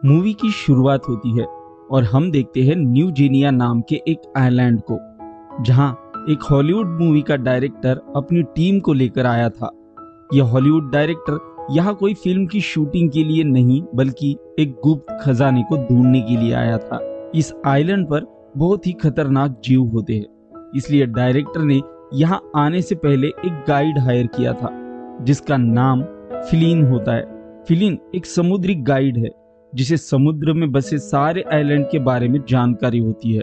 Movie की शुरुआत होती है और हम देखते हैं न्यू जीनिया नाम के एक आइलैंड को, जहां एक हॉलीवुड मूवी का डायरेक्टर अपनी टीम को लेकर आया था। यह हॉलीवुड डायरेक्टर यहाँ कोई फिल्म की शूटिंग के लिए नहीं बल्कि एक गुप्त खजाने को ढूंढने के लिए आया था। इस आइलैंड पर बहुत ही खतरनाक जीव होते हैं, इसलिए डायरेक्टर ने यहाँ आने से पहले एक गाइड हायर किया था जिसका नाम फ्लिन होता है। फ्लिन एक समुद्री गाइड है जिसे समुद्र में बसे सारे आइलैंड के बारे में जानकारी होती है,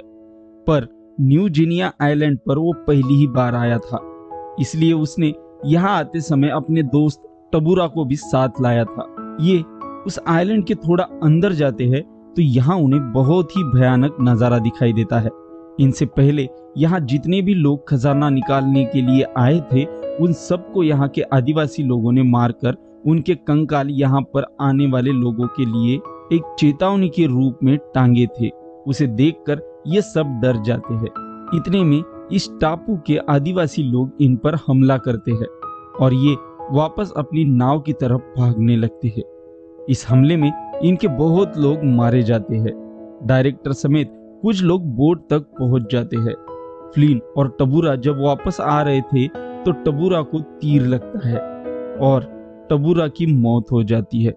पर न्यू जीनिया आइलैंड पर वो पहली ही बार आया था, इसलिए उसने यहाँ आते समय अपने दोस्त टबूरा को भी साथ लाया था। ये उस आइलैंड के थोड़ा अंदर जाते हैं तो यहाँ उन्हें बहुत ही भयानक नजारा दिखाई देता है। इनसे पहले यहाँ जितने भी लोग खजाना निकालने के लिए आए थे उन सबको यहाँ के आदिवासी लोगों ने मारकर उनके कंकाल यहाँ पर आने वाले लोगों के लिए एक चेतावनी के रूप में टांगे थे। उसे देखकर ये सब डर जाते हैं। इतने में इस टापू के आदिवासी लोग इन पर हमला करते हैं और ये वापस अपनी नाव की तरफ भागने लगते हैं। इस हमले में इनके बहुत लोग मारे जाते हैं। डायरेक्टर समेत कुछ लोग बोट तक पहुंच जाते हैं। फ्लिन और टबूरा जब वापस आ रहे थे तो टबूरा को तीर लगता है और टबूरा की मौत हो जाती है।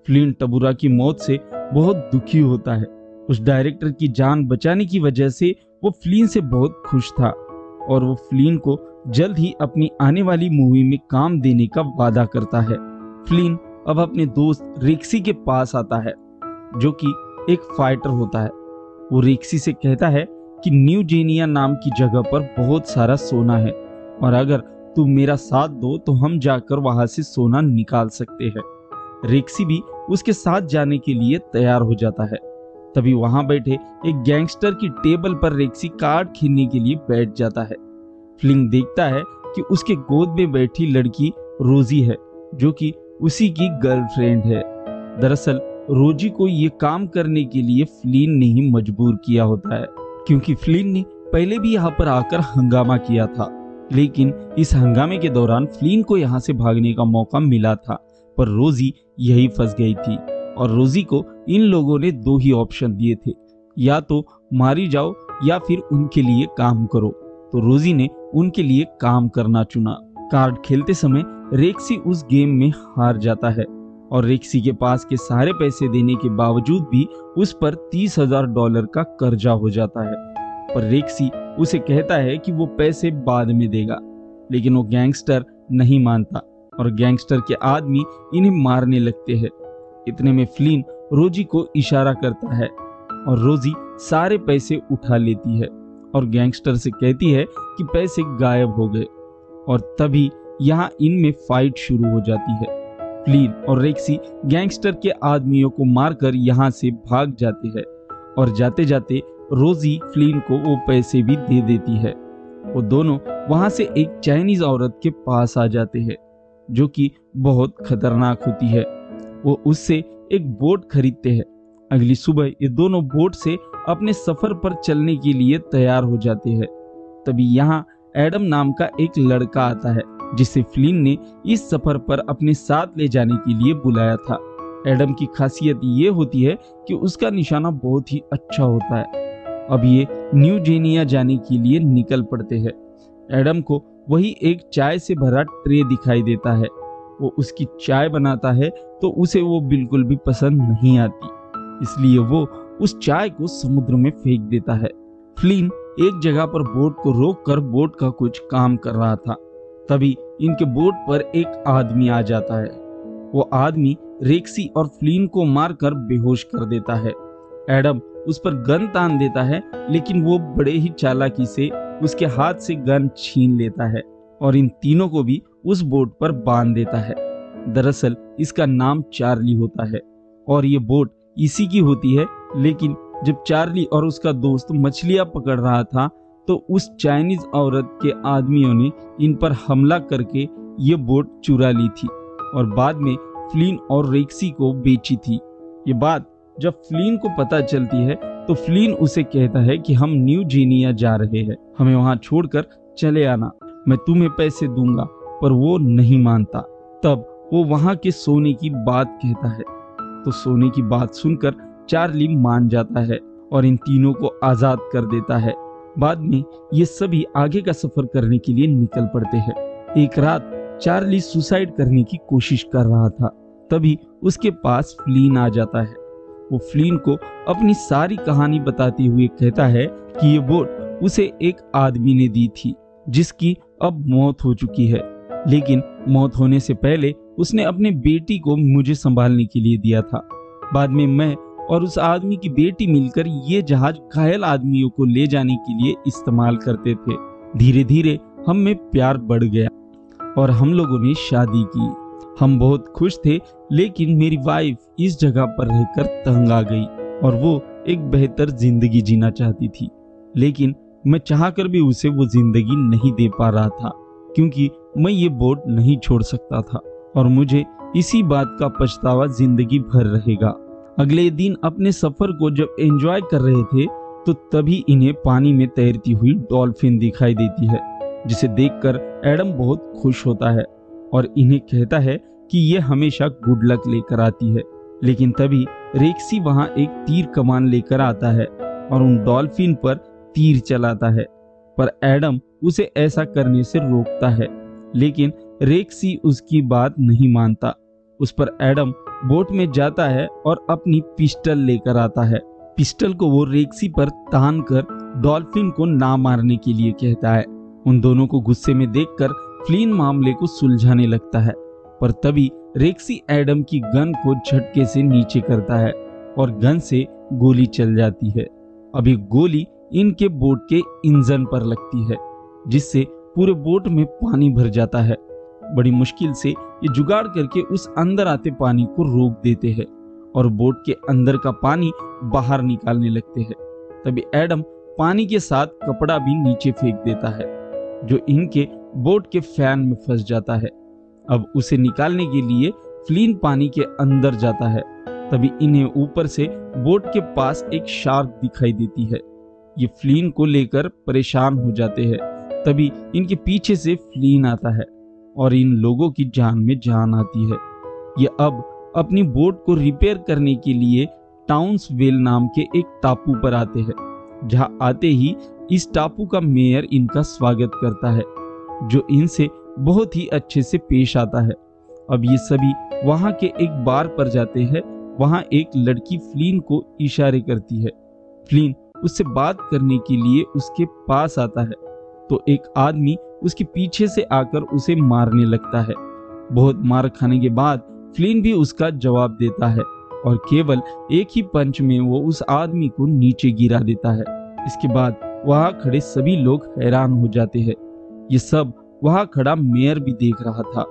फ्लिन टबूरा की मौत से बहुत दुखी होता है। उस डायरेक्टर की जान बचाने की वजह से वो फ्लिन से बहुत खुश था और वो फ्लिन को जल्द ही अपनी आने वाली मूवी में काम देने का वादा करता है। फ्लिन अब अपने दोस्त रेक्सी के पास आता है जो कि एक फाइटर होता है। वो रेक्सी से कहता है कि न्यू जीनिया नाम की जगह पर बहुत सारा सोना है और अगर तुम मेरा साथ दो तो हम जाकर वहां से सोना निकाल सकते हैं। रेक्सी भी उसके साथ जाने के लिए तैयार हो जाता है। तभी वहां बैठे एक गैंगस्टर की टेबल पर रेक्सी कार्ड खेलने के लिए बैठ जाता है। फ्लिन देखता है कि उसके गोद में बैठी लड़की रोजी है जो कि उसी की गर्लफ्रेंड है। दरअसल रोजी को ये काम करने के लिए फ्लिन ने ही मजबूर किया होता है, क्योंकि फ्लिन ने पहले भी यहाँ पर आकर हंगामा किया था, लेकिन इस हंगामे के दौरान फ्लिन को यहाँ से भागने का मौका मिला था, पर रोजी यही फंस गई थी और रोजी को इन लोगों ने दो ही ऑप्शन दिए थे, या तो मारी जाओ या फिर उनके लिए काम करो। तो रोजी ने उनके लिए काम करना चुना। कार्ड खेलते समय रेक्सी उस गेम में हार जाता है और रेक्सी के पास के सारे पैसे देने के बावजूद भी उस पर $30,000 का कर्जा हो जाता है। पर रेक्सी उसे कहता है कि वो पैसे बाद में देगा, लेकिन वो गैंगस्टर नहीं मानता और गैंगस्टर के आदमी इन्हें मारने लगते हैं। इतने में फ्लिन रोजी को इशारा करता है और रोजी सारे पैसे उठा लेती है और गैंगस्टर से कहती है कि पैसे गायब हो गए और तभी यहाँ इनमें फाइट शुरू हो जाती है। फ्लिन और रेक्सी गैंगस्टर के आदमियों को मारकर यहाँ से भाग जाते हैं और जाते जाते रोजी फ्लिन को वो पैसे भी दे देती है। वो दोनों वहां से एक चाइनीज औरत के पास आ जाते हैं जो कि बहुत खतरनाक होती है। वो उससे एक बोट खरीदते हैं। अगली सुबह ये दोनों बोट से अपने सफर पर चलने के लिए तैयार हो जाते हैं। तभी यहाँ एडम नाम का एक लड़का आता है जिसे फ्लिन ने इस सफर पर अपने साथ ले जाने के लिए बुलाया था। एडम की खासियत ये होती है कि उसका निशाना बहुत ही अच्छा होता है। अब ये न्यू जीनिया जाने के लिए निकल पड़ते हैं। एडम को वही एक चाय से भरा ट्रे दिखाई देता है। वो उसकी चाय बनाता है तो उसे वो बिल्कुल भी पसंद नहीं आती, इसलिए वो उस चाय को समुद्र में फेंक देता है। फ्लिन एक जगह पर बोट को रोककर बोट का कुछ काम कर रहा था। तभी इनके बोट पर एक आदमी आ जाता है। वो आदमी रेक्सी और फ्लिन को मारकर बेहोश कर देता है। एडम उस पर गन तान देता है, लेकिन वो बड़े ही चालाकी से उसके हाथ से गन छीन लेता है और इन तीनों को भी उस बोट पर बांध देता है। दरअसल इसका नाम चार्ली होता है और ये बोट इसी की होती है, लेकिन जब चार्ली और उसका दोस्त मछलियां पकड़ रहा था तो उस चाइनीज औरत के आदमियों ने इन पर हमला करके ये बोट चुरा ली थी और बाद में फ्लिन और रेक्सी को बेची थी। ये बात जब फ्लिन को पता चलती है तो फ्लिन उसे कहता है कि हम न्यू जीनिया जा रहे हैं, हमें वहां छोड़कर चले आना, मैं तुम्हें पैसे दूंगा। पर वो नहीं मानता। तब वो वहां के सोने की बात कहता है तो सोने की बात सुनकर चार्ली मान जाता है और इन तीनों को आजाद कर देता है। बाद में ये सभी आगे का सफर करने के लिए निकल पड़ते हैं। एक रात चार्ली सुसाइड करने की कोशिश कर रहा था, तभी उसके पास फ्लीन आ जाता है। वो फ्लीन को अपनी सारी कहानी बताते हुए कहता है कि ये बोट उसे एक आदमी ने दी थी जिसकी अब मौत हो चुकी है, लेकिन मौत होने से पहले उसने अपने बेटी को मुझे संभालने के लिए दिया था। बाद में मैं और उस आदमी की बेटी मिलकर ये जहाज घायल आदमियों को ले जाने के लिए इस्तेमाल करते थे। धीरे धीरे हम में प्यार बढ़ गया और हम लोगों ने शादी की। हम बहुत खुश थे, लेकिन मेरी वाइफ इस जगह पर रहकर तंग आ गई और वो एक बेहतर जिंदगी जीना चाहती थी, लेकिन मैं चाहकर भी उसे वो जिंदगी नहीं दे पा रहा था क्योंकि मैं ये बोट नहीं छोड़ सकता था और मुझे इसी बात का पछतावा जिंदगी भर रहेगा। अगले दिन अपने सफर को जब एंजॉय कर रहे थे तो तभी इन्हें पानी में तैरती हुई डॉल्फिन दिखाई देती है, जिसे देखकर एडम बहुत खुश होता है और इन्हें कहता है कि ये हमेशा गुड लक लेकर आती है। लेकिन तभी रेक्सी वहां एक तीर कमान लेकर आता है और उन डॉल्फिन पर तीर चलाता है, पर एडम उसे ऐसा करने से रोकता है, लेकिन रेक्सी उसकी बात नहीं मानता। उस पर एडम बोट में जाता है और अपनी पिस्टल लेकर आता है। पिस्टल को वो रेक्सी पर तान कर डॉल्फिन को ना मारने के लिए कहता है। उन दोनों को गुस्से में देखकर फ्लीन मामले को सुलझाने लगता है, पर तभी रेक्सी एडम की गन को झटके से नीचे करता है और गन से गोली चल जाती है। अब ये गोली इनके बोट के इंजन पर लगती है, जिससे पूरे बोट में पानी भर जाता है। बड़ी मुश्किल से ये जुगाड़ करके उस अंदर आते पानी को रोक देते हैं और बोट के अंदर का पानी बाहर निकालने लगते हैं। तभी एडम पानी के साथ कपड़ा भी नीचे फेंक देता है, जो इनके बोट के फैन में फंस जाता है। अब उसे निकालने के लिए फ्लीन पानी के अंदर जाता है। तभी इन्हें ऊपर से बोट के पास एक शार्क दिखाई देती है। ये फ्लीन को लेकर परेशान हो जाते हैं। तभी इनके पीछे से फ्लीन आता है और इन लोगों की जान में जान आती है। ये अब अपनी बोट को रिपेयर करने के लिए टाउन्सवेल नाम के एक टापू पर आते हैं, जहां आते ही इस टापू का मेयर इनका स्वागत करता है, जो इनसे बहुत ही अच्छे से पेश आता है। अब ये सभी वहां के एक बार पर जाते हैं। वहां एक लड़की फ्लीन को इशारे करती है। फ्लीन उससे बात करने के लिए उसके पास आता है तो एक आदमी उसके पीछे से आकर उसे मारने लगता है। बहुत मार खाने के बाद फ्लीन भी उसका जवाब देता है और केवल एक ही पंच में वो उस आदमी को नीचे गिरा देता है। इसके बाद वहां खड़े सभी लोग हैरान हो जाते हैं। ये सब वहां खड़ा मेयर भी देख रहा था,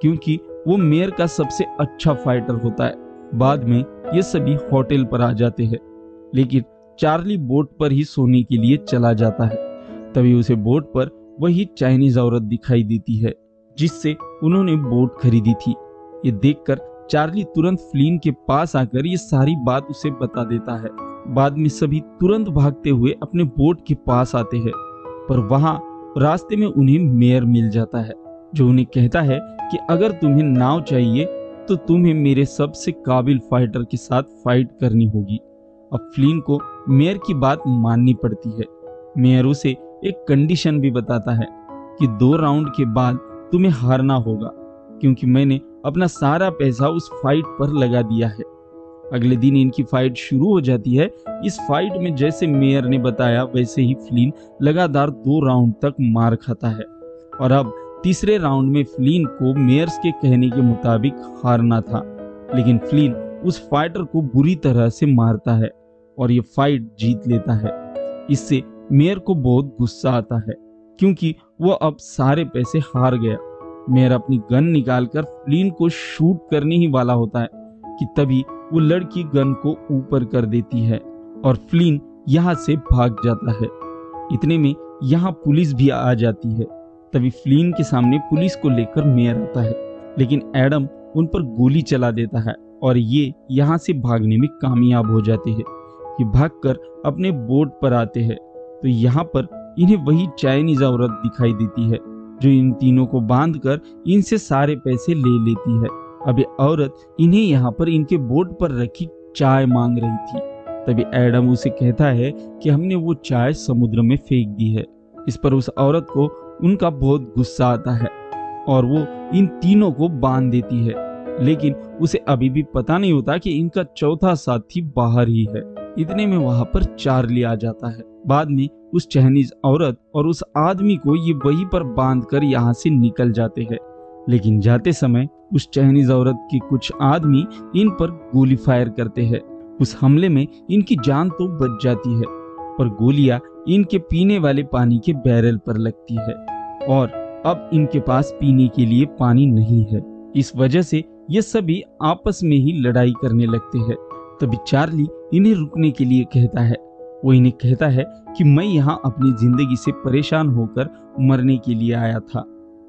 क्योंकि वो मेयर का सबसे अच्छा फाइटर होता है। बाद में ये सभी होटल पर आ जाते हैं, लेकिन चार्ली बोट पर ही सोने के लिए चला जाता है। तभी उसे बोट पर वही चाइनीज औरत दिखाई देती है जिससे उन्होंने बोट खरीदी थी। ये देखकर चार्ली तुरंत फ्लीन के पास आकर ये सारी बात उसे बता देता है। बाद में सभी तुरंत भागते हुए अपने बोट के पास आते हैं, पर वहां रास्ते में उन्हें मेयर मिल जाता है, जो उन्हें कहता है कि अगर तुम्हें नाव चाहिए तो तुम्हें मेरे सबसे काबिल फाइटर के साथ फाइट करनी होगी। अब फ्लीन को मेयर की बात माननी पड़ती है। मेयर उसे एक कंडीशन भी बताता है कि 2 राउंड के बाद तुम्हें हारना होगा, क्योंकि मैंने अपना सारा पैसा उस फाइट पर लगा दिया है। अगले दिन इनकी फाइट शुरू हो जाती है। इस फाइट में जैसे मेयर ने बताया वैसे ही फ्लीन लगातार 2 राउंड तक मार खाता है और अब तीसरे राउंड में फ्लीन को मेयर्स के कहने के मुताबिक हारना था, लेकिन फ्लीन उस फाइटर को बुरी तरह से मारता है और ये फाइट जीत लेता है। इससे मेयर को बहुत गुस्सा आता है, क्योंकि वो अब सारे पैसे हार गया। मेयर अपनी गन निकालकर फ्लीन को शूट करने ही वाला होता है कि तभी वो लड़की गन को ऊपर कर देती है और फ्लीन यहाँ से भाग जाता है। इतने में यहाँ पुलिस भी आ जाती है। तभी फ्लीन के सामने पुलिस को लेकर मेयर आता है, लेकिन एडम उन पर गोली चला देता है और ये यहाँ से भागने में कामयाब हो जाते हैं। ये भागकर अपने बोट पर आते हैं तो यहाँ पर इन्हें वही चाइनीज औरत दिखाई देती है, जो इन तीनों को बांधकर इनसे सारे पैसे ले लेती है। अब ये औरत इन्हें यहाँ पर इनके बोर्ड पर रखी चाय मांग रही थी। तभी एडम उसे कहता है कि हमने वो चाय समुद्र में फेंक दी है। इस पर उस औरत को उनका बहुत गुस्सा आता है और वो इन तीनों को बांध देती है, लेकिन उसे अभी भी पता नहीं होता कि इनका चौथा साथी बाहर ही है। इतने में वहां पर चार्ली आ जाता है। बाद में उस चाइनीज औरत और उस आदमी को ये वहीं पर बांधकर यहाँ से निकल जाते हैं, लेकिन जाते समय उस चाइनीज औरत के कुछ आदमी इन पर गोली फायर करते हैं। उस हमले में इनकी जान तो बच जाती है, पर गोलियां इनके पीने वाले पानी के बैरल पर लगती है और अब इनके पास पीने के लिए पानी नहीं है। इस वजह से ये सभी आपस में ही लड़ाई करने लगते हैं। तभी चार्ली इन्हें रुकने के लिए कहता है। वो इन्हें कहता है कि मैं यहाँ अपनी जिंदगी से परेशान होकर मरने के लिए आया था,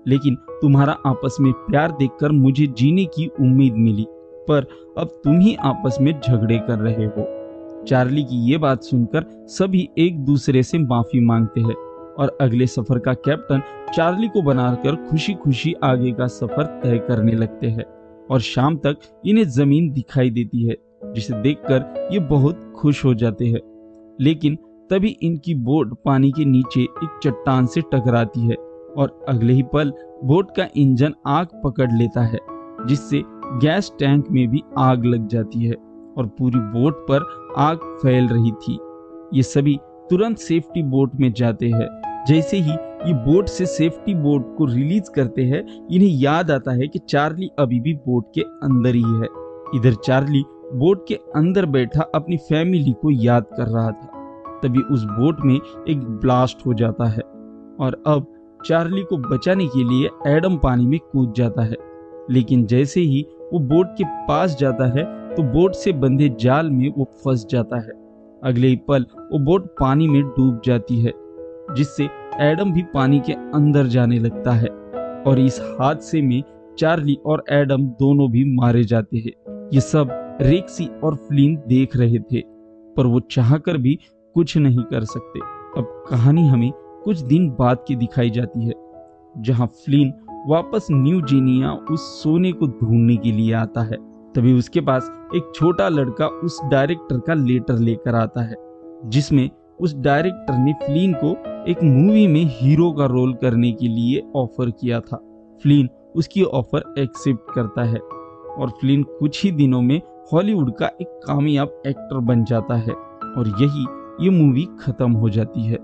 लेकिन तुम्हारा आपस में प्यार देखकर मुझे जीने की उम्मीद मिली, पर अब तुम ही आपस में झगड़े कर रहे हो। चार्ली की ये बात सुनकर सभी एक दूसरे से माफी मांगते हैं और अगले सफर का कैप्टन चार्ली को बनाकर खुशी खुशी आगे का सफर तय करने लगते हैं और शाम तक इन्हें जमीन दिखाई देती है, जिसे देखकर ये बहुत खुश हो जाते हैं। लेकिन तभी इनकी बोट पानी के नीचे एक चट्टान से टकराती है और अगले ही पल बोट का इंजन आग पकड़ लेता है, जिससे गैस टैंक में भी आग लग जाती है और पूरी बोट पर आग फैल रही थी। ये सभी तुरंत सेफ्टी बोट में जाते हैं। जैसे ही ये बोट से सेफ्टी बोट को रिलीज करते हैं, इन्हें याद आता है कि चार्ली अभी भी बोट के अंदर ही है। इधर चार्ली बोट के अंदर बैठा अपनी फैमिली को याद कर रहा था। तभी उस बोट में एक ब्लास्ट हो जाता है और अब चार्ली को बचाने के लिए एडम पानी में कूद जाता है, लेकिन जैसे ही वो बोट के पास जाता है तो बोट से बंधे जाल में वो फंस जाता है। अगले ही पल वो बोट पानी में डूब जाती है, जिससे एडम भी पानी के अंदर जाने लगता है और इस हादसे में चार्ली और एडम दोनों भी मारे जाते हैं। ये सब रेक्सी और फ्लिन देख रहे थे, पर वो चाहकर भी कुछ नहीं कर सकते। अब कहानी हमें कुछ दिन बाद की दिखाई जाती है, जहां फ्लिन वापस न्यू जीनिया उस सोने को ढूंढने के लिए आता है। तभी उसके पास एक छोटा लड़का उस डायरेक्टर का लेटर लेकर आता है, जिसमें उस डायरेक्टर ने फ्लिन को एक मूवी में हीरो का रोल करने के लिए ऑफर किया था। फ्लिन उसकी ऑफर एक्सेप्ट करता है और फ्लिन कुछ ही दिनों में हॉलीवुड का एक कामयाब एक्टर बन जाता है और यही ये मूवी खत्म हो जाती है।